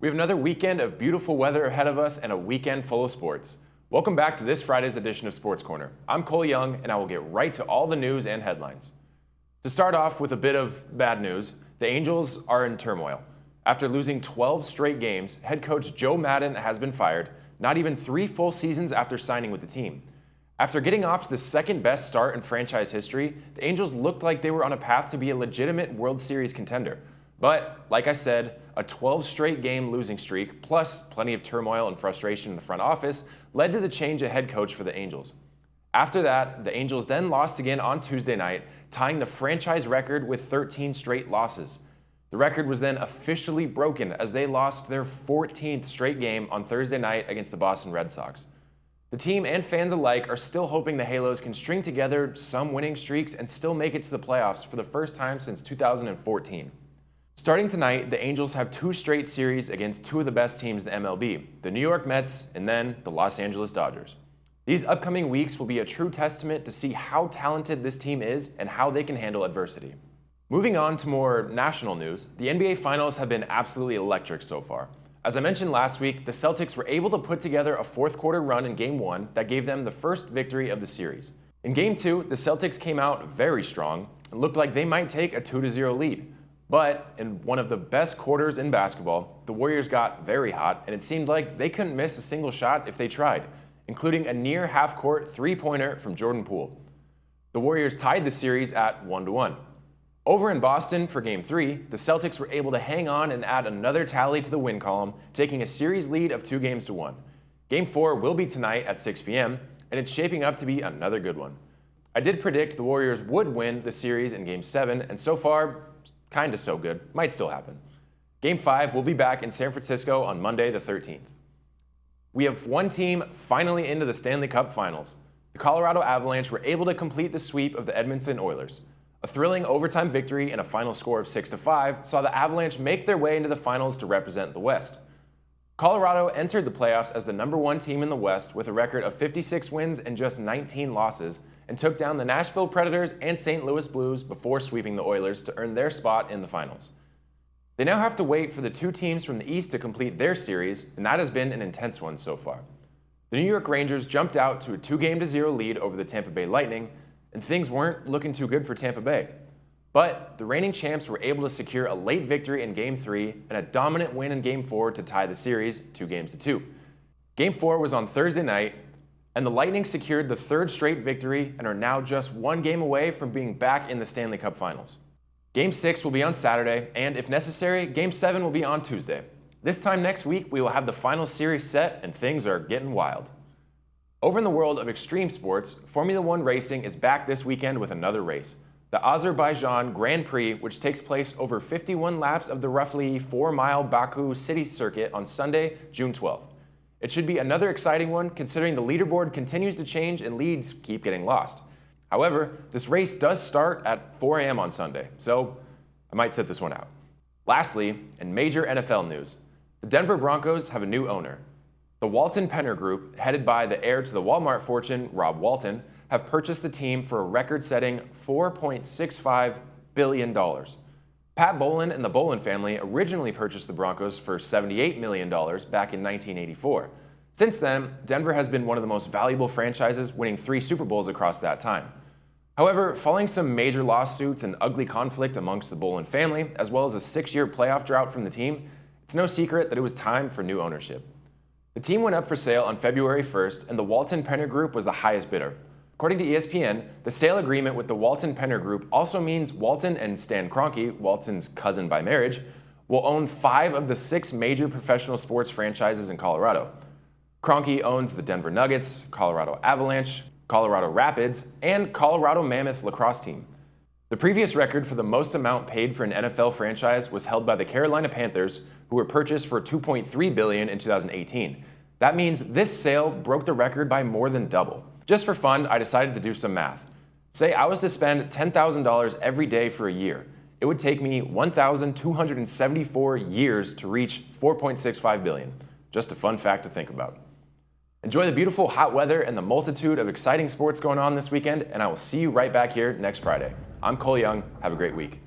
We have another weekend of beautiful weather ahead of us and a weekend full of sports. Welcome back to this Friday's edition of Sports Corner. I'm Cole Young, and I will get right to all the news and headlines. To start off with a bit of bad news, the Angels are in turmoil. After losing 12 straight games, head coach Joe Maddon has been fired, not even 3 full seasons after signing with the team. After getting off to the second best start in franchise history, the Angels looked like they were on a path to be a legitimate World Series contender. But, like I said, a 12 straight game losing streak, plus plenty of turmoil and frustration in the front office, led to the change of head coach for the Angels. After that, the Angels then lost again on Tuesday night, tying the franchise record with 13 straight losses. The record was then officially broken as they lost their 14th straight game on Thursday night against the Boston Red Sox. The team and fans alike are still hoping the Halos can string together some winning streaks and still make it to the playoffs for the first time since 2014. Starting tonight, the Angels have 2 straight series against 2 of the best teams in the MLB, the New York Mets and then the Los Angeles Dodgers. These upcoming weeks will be a true testament to see how talented this team is and how they can handle adversity. Moving on to more national news, the NBA Finals have been absolutely electric so far. As I mentioned last week, the Celtics were able to put together a fourth quarter run in Game 1 that gave them the first victory of the series. In Game 2, the Celtics came out very strong and looked like they might take a 2-0 lead. But in one of the best quarters in basketball, the Warriors got very hot, and it seemed like they couldn't miss a single shot if they tried, including a near half-court three-pointer from Jordan Poole. The Warriors tied the series at 1-1. Over in Boston for Game 3, the Celtics were able to hang on and add another tally to the win column, taking a series lead of 2-1. Game 4 will be tonight at 6 p.m., and it's shaping up to be another good one. I did predict the Warriors would win the series in Game 7, and so far, kinda so good. Might still happen. Game 5 will be back in San Francisco on Monday the 13th. We have one team finally into the Stanley Cup Finals. The Colorado Avalanche were able to complete the sweep of the Edmonton Oilers. A thrilling overtime victory and a final score of 6-5 saw the Avalanche make their way into the finals to represent the West. Colorado entered the playoffs as the number 1 team in the West with a record of 56 wins and just 19 losses, and took down the Nashville Predators and St. Louis Blues before sweeping the Oilers to earn their spot in the finals. They now have to wait for the 2 teams from the East to complete their series, and that has been an intense one so far. The New York Rangers jumped out to a 2-0 lead over the Tampa Bay Lightning, and things weren't looking too good for Tampa Bay. But the reigning champs were able to secure a late victory in Game 3 and a dominant win in Game 4 to tie the series 2-2. Game 4 was on Thursday night, and the Lightning secured the 3rd straight victory and are now just 1 game away from being back in the Stanley Cup Finals. Game 6 will be on Saturday, and if necessary, Game 7 will be on Tuesday. This time next week, we will have the final series set, and things are getting wild. Over in the world of extreme sports, Formula 1 racing is back this weekend with another race, the Azerbaijan Grand Prix, which takes place over 51 laps of the roughly 4-mile Baku city circuit on Sunday, June 12th. It should be another exciting one considering the leaderboard continues to change and leads keep getting lost. However, this race does start at 4 a.m. on Sunday, so I might sit this one out. Lastly, in major NFL news, the Denver Broncos have a new owner. The Walton Penner Group, headed by the heir to the Walmart fortune, Rob Walton, have purchased the team for a record-setting $4.65 billion. Pat Bowlen and the Bowlen family originally purchased the Broncos for $78 million back in 1984. Since then, Denver has been one of the most valuable franchises, winning 3 Super Bowls across that time. However, following some major lawsuits and ugly conflict amongst the Bowlen family, as well as a 6-year playoff drought from the team, it's no secret that it was time for new ownership. The team went up for sale on February 1st, and the Walton Penner Group was the highest bidder. According to ESPN, the sale agreement with the Walton Penner Group also means Walton and Stan Kroenke, Walton's cousin by marriage, will own 5 of the 6 major professional sports franchises in Colorado. Kroenke owns the Denver Nuggets, Colorado Avalanche, Colorado Rapids, and Colorado Mammoth lacrosse team. The previous record for the most amount paid for an NFL franchise was held by the Carolina Panthers, who were purchased for $2.3 billion in 2018. That means this sale broke the record by more than double. Just for fun, I decided to do some math. Say I was to spend $10,000 every day for a year. It would take me 1,274 years to reach $4.65 billion. Just a fun fact to think about. Enjoy the beautiful hot weather and the multitude of exciting sports going on this weekend, and I will see you right back here next Friday. I'm Cole Young. Have a great week.